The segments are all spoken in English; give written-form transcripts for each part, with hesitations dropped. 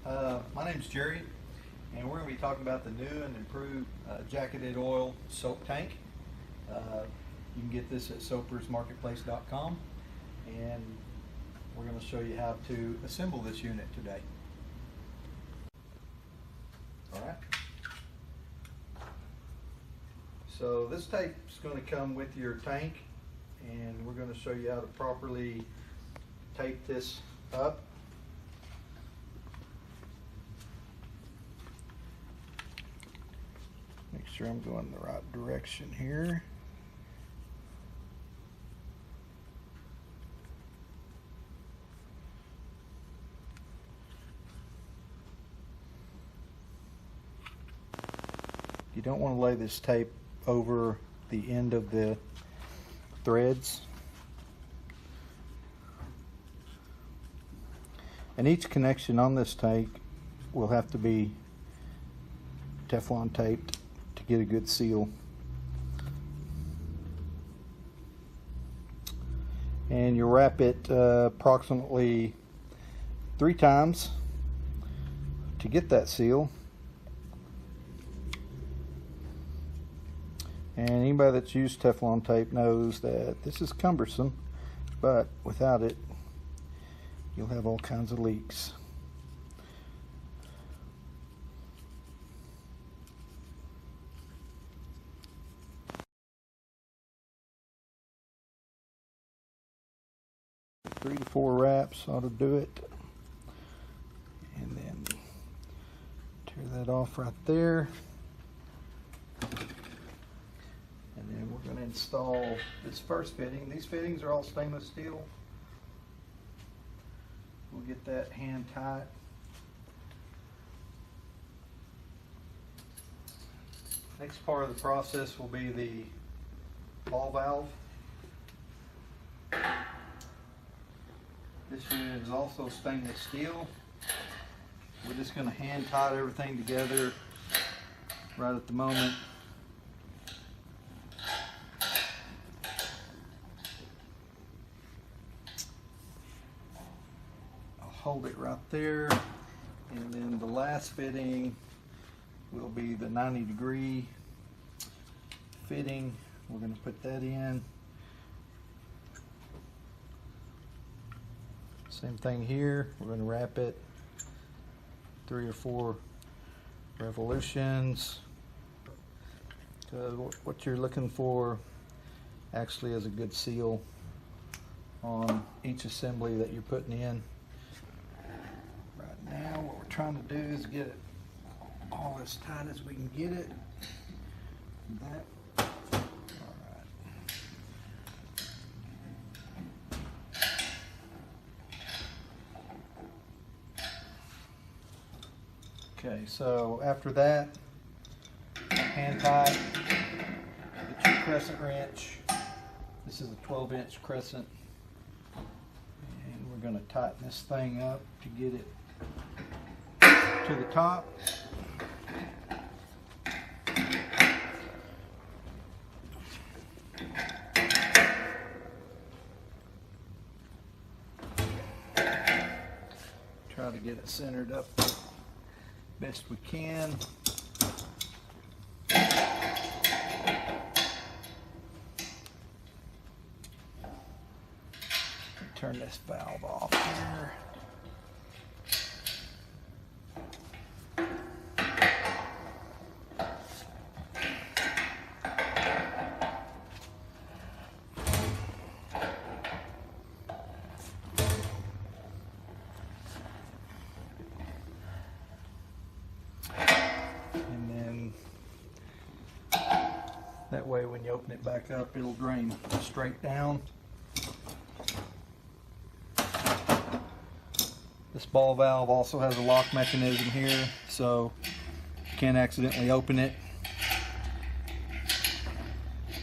My name's Jerry, and we're going to be talking about the new and improved jacketed oil soap tank. You can get this at SoapersMarketPlace.com, and we're going to show you how to assemble this unit today. Alright. So this tape is going to come with your tank, and we're going to show you how to properly tape this up. Make sure I'm going the right direction here. You don't want to lay this tape over the end of the threads. And each connection on this tank will have to be Teflon taped to get a good seal. And you wrap it approximately 3 times to get that seal. And anybody that's used Teflon tape knows that this is cumbersome, but without it, you'll have all kinds of leaks. Three to 4 wraps ought to do it. And then tear that off right there. And then we're going to install this first fitting. These fittings are all stainless steel. We'll get that hand tight. Next part of the process will be the ball valve. This unit is also stainless steel. We're just going to hand tight everything together right at the moment. I'll hold it right there, and then the last fitting will be the 90-degree fitting. We're going to put that in. Same thing here. We're going to wrap it 3 or 4 revolutions. What you're looking for actually is a good seal on each assembly that you're putting in. Right now, what we're trying to do is get it all as tight as we can get it. That. Okay, so after that, hand tight, get your crescent wrench. This is a 12-inch crescent. And we're going to tighten this thing up to get it to the top. Try to get it centered up best we can. Turn this valve off here. That way when you open it back up, it'll drain straight down. This ball valve also has a lock mechanism here, so you can't accidentally open it.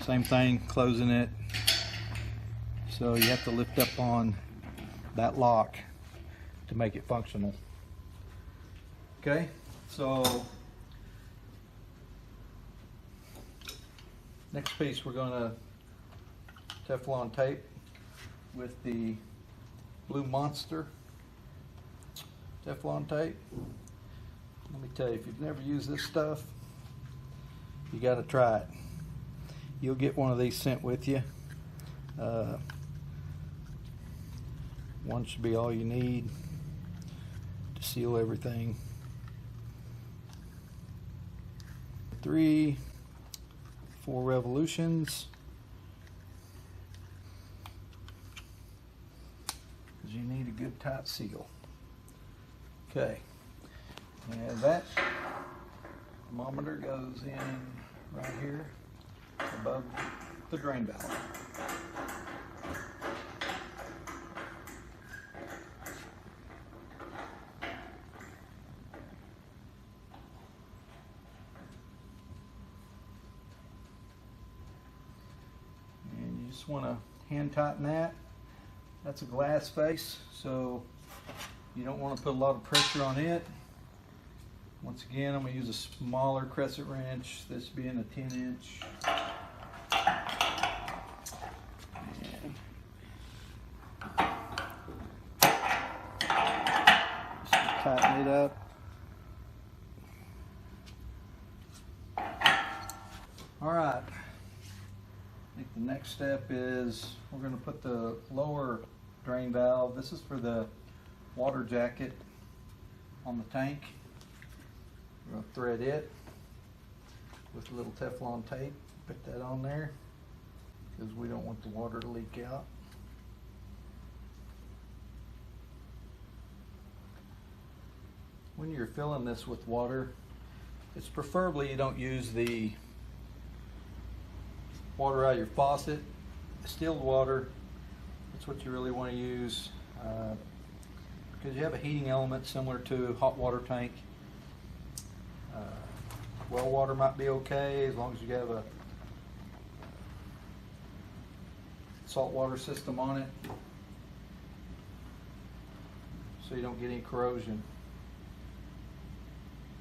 Same thing, closing it. So you have to lift up on that lock to make it functional. Okay, so next piece we're going to Teflon tape with the Blue Monster. Teflon tape. Let me tell you, if you've never used this stuff, you got to try it. You'll get one of these sent with you. One should be all you need to seal everything. 3, 4 revolutions. Because you need a good tight seal. Okay. And that thermometer goes in right here above the drain valve. And you just want to hand tighten that. That's a glass face, so you don't want to put a lot of pressure on it. Once again, I'm going to use a smaller crescent wrench, this being a 10-inch. Just tighten it up. Alright, I think the next step is we're going to put the lower drain valve. This is for the water jacket on the tank. We're going to thread it with a little Teflon tape. Put that on there because we don't want the water to leak out. When you're filling this with water, it's preferably you don't use the water out of your faucet. Distilled water, that's what you really want to use because you have a heating element similar to a hot water tank. Well water might be okay as long as you have a salt water system on it so you don't get any corrosion.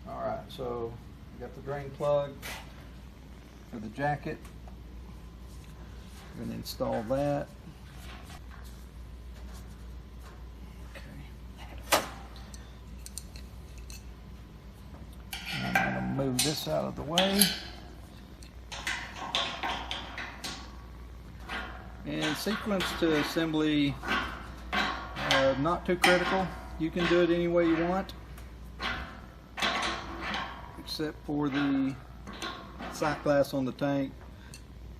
Alright, so we got the drain plug for the jacket. We're going to install that. Move this out of the way. And sequence to assembly, not too critical. You can do it any way you want, except for the sight glass on the tank.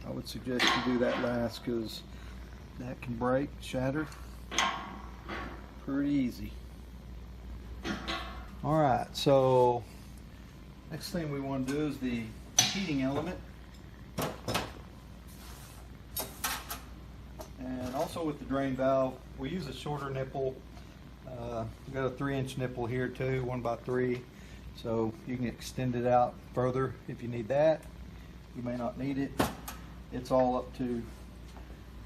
I would suggest you do that last because that can break, shatter pretty easy. Alright, so next thing we want to do is the heating element. And also with the drain valve, we use a shorter nipple. We've got a 3-inch nipple here too, 1x3. So you can extend it out further if you need that. You may not need it. It's all up to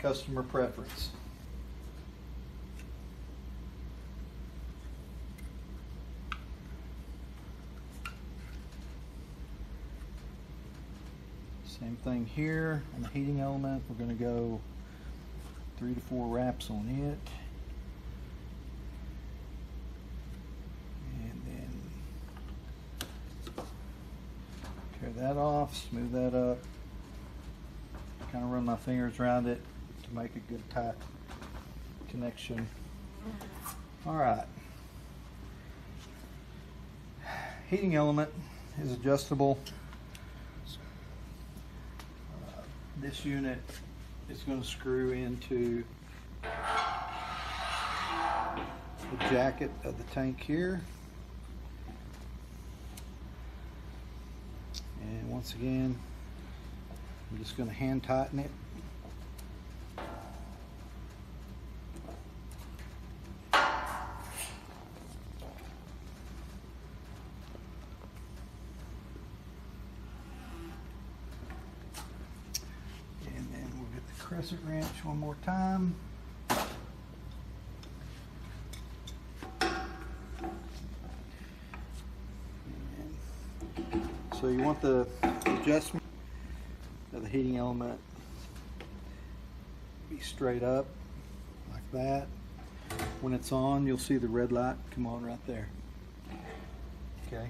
customer preference. Same thing here on the heating element. We're going to go 3 to 4 wraps on it. And then tear that off, smooth that up. Kind of run my fingers around it to make a good tight connection. Alright. Heating element is adjustable. This unit is going to screw into the jacket of the tank here. And once again, I'm just going to hand tighten it. Crescent wrench one more time. So you want the adjustment of the heating element to be straight up like that. When it's on, you'll see the red light come on right there. Okay,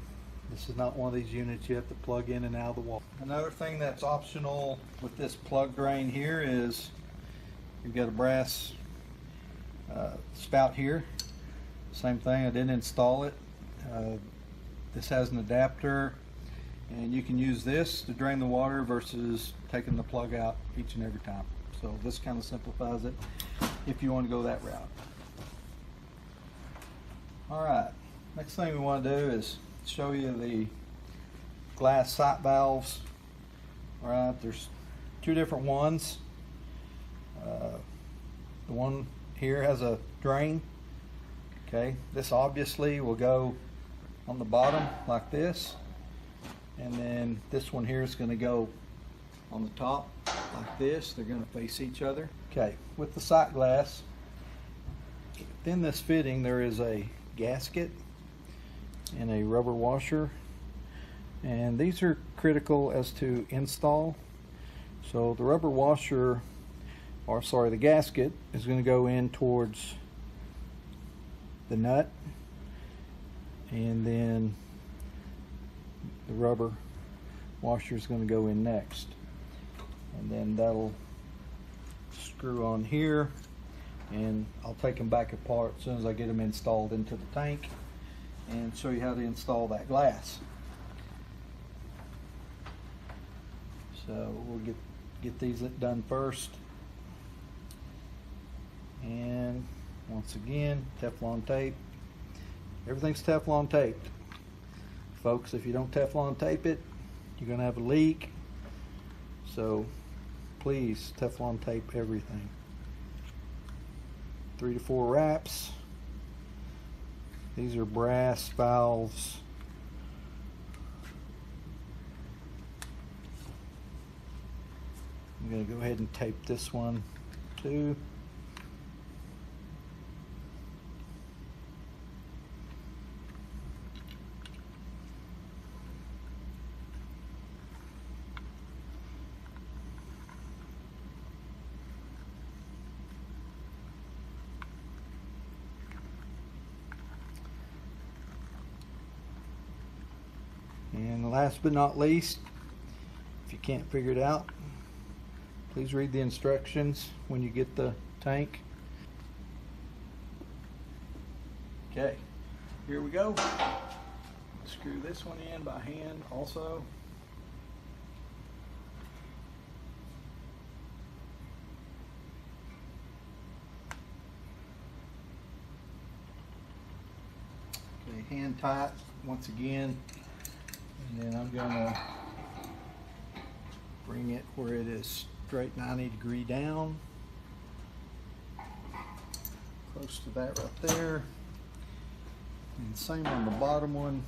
this is not one of these units you have to plug in and out of the wall. Another thing that's optional with this plug drain here is you've got a brass spout here. Same thing, I didn't install it. This has an adapter, and you can use this to drain the water versus taking the plug out each and every time. So this kind of simplifies it if you want to go that route. Alright, next thing we want to do is show you the glass sight valves. Alright, there's two different ones. The one here has a drain. Okay, this obviously will go on the bottom like this, and then this one here is going to go on the top like this. They're going to face each other. Okay, with the sight glass, within this fitting there is a gasket and a rubber washer, and these are critical as to install. So the rubber washer, or sorry, the gasket is going to go in towards the nut, and then the rubber washer is going to go in next, and then that'll screw on here, and I'll take them back apart as soon as I get them installed into the tank and show you how to install that glass. So we'll get these done first, and once again, Teflon tape. Everything's Teflon taped, folks. If you don't Teflon tape it, you're gonna have a leak. So please Teflon tape everything. 3 to 4 wraps. These are brass valves. I'm going to go ahead and tape this one too. And last but not least, if you can't figure it out, please read the instructions when you get the tank. Okay, here we go. Screw this one in by hand also. Okay, hand tight once again. And then I'm gonna bring it where it is straight 90-degree down. Close to that right there. And same on the bottom one.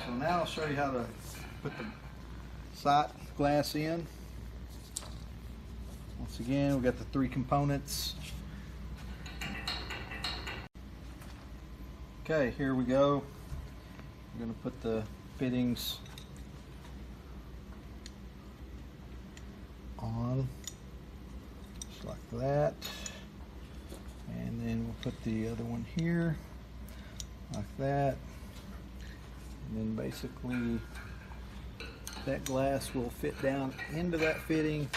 So now I'll show you how to put the sight glass in. Once again, we've got the 3 components. Okay, here we go. We're going to put the fittings on, just like that. And then we'll put the other one here, like that. And then basically that glass will fit down into that fitting,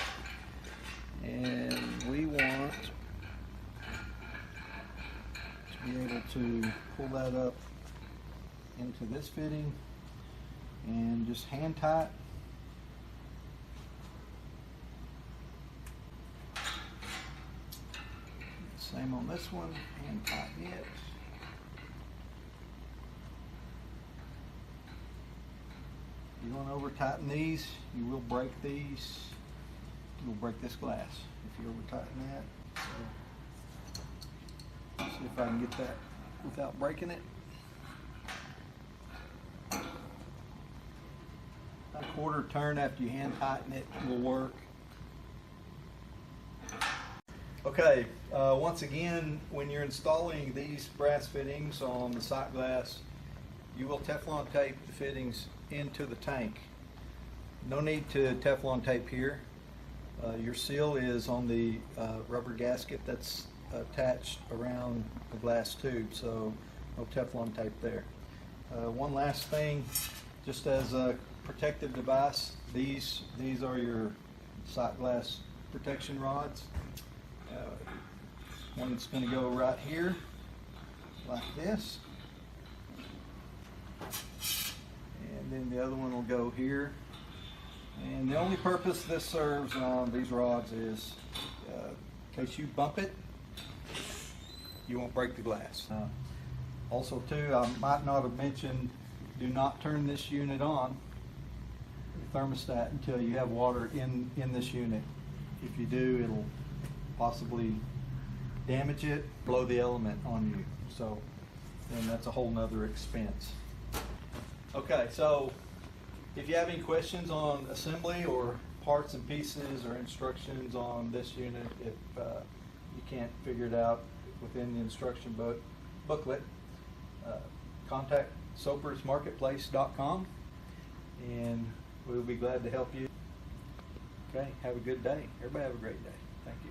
and we want to be able to pull that up into this fitting and just hand tight. Same on this one, hand tighten it. You want to over tighten these, you will break these. You'll break this glass if you over tighten that. So, see if I can get that without breaking it. A quarter turn after you hand tighten it will work. Okay, once again, when you're installing these brass fittings on the sight glass, you will Teflon tape the fittings into the tank. No need to Teflon tape here. Your seal is on the rubber gasket that's attached around the glass tube, so no Teflon tape there. One last thing, just as a protective device, these are your sight glass protection rods. One's going to go right here, like this, and then the other one will go here. And the only purpose this serves on these rods is, in case you bump it, you won't break the glass. Also too, I might not have mentioned, do not turn this unit on, the thermostat, until you have water in this unit. If you do, it'll possibly damage it, blow the element on you. So then that's a whole nother expense. Okay, so if you have any questions on assembly or parts and pieces or instructions on this unit, if you can't figure it out within the instruction booklet, contact SoapersMarketPlace.com and we'll be glad to help you. Okay, have a good day. Everybody have a great day. Thank you.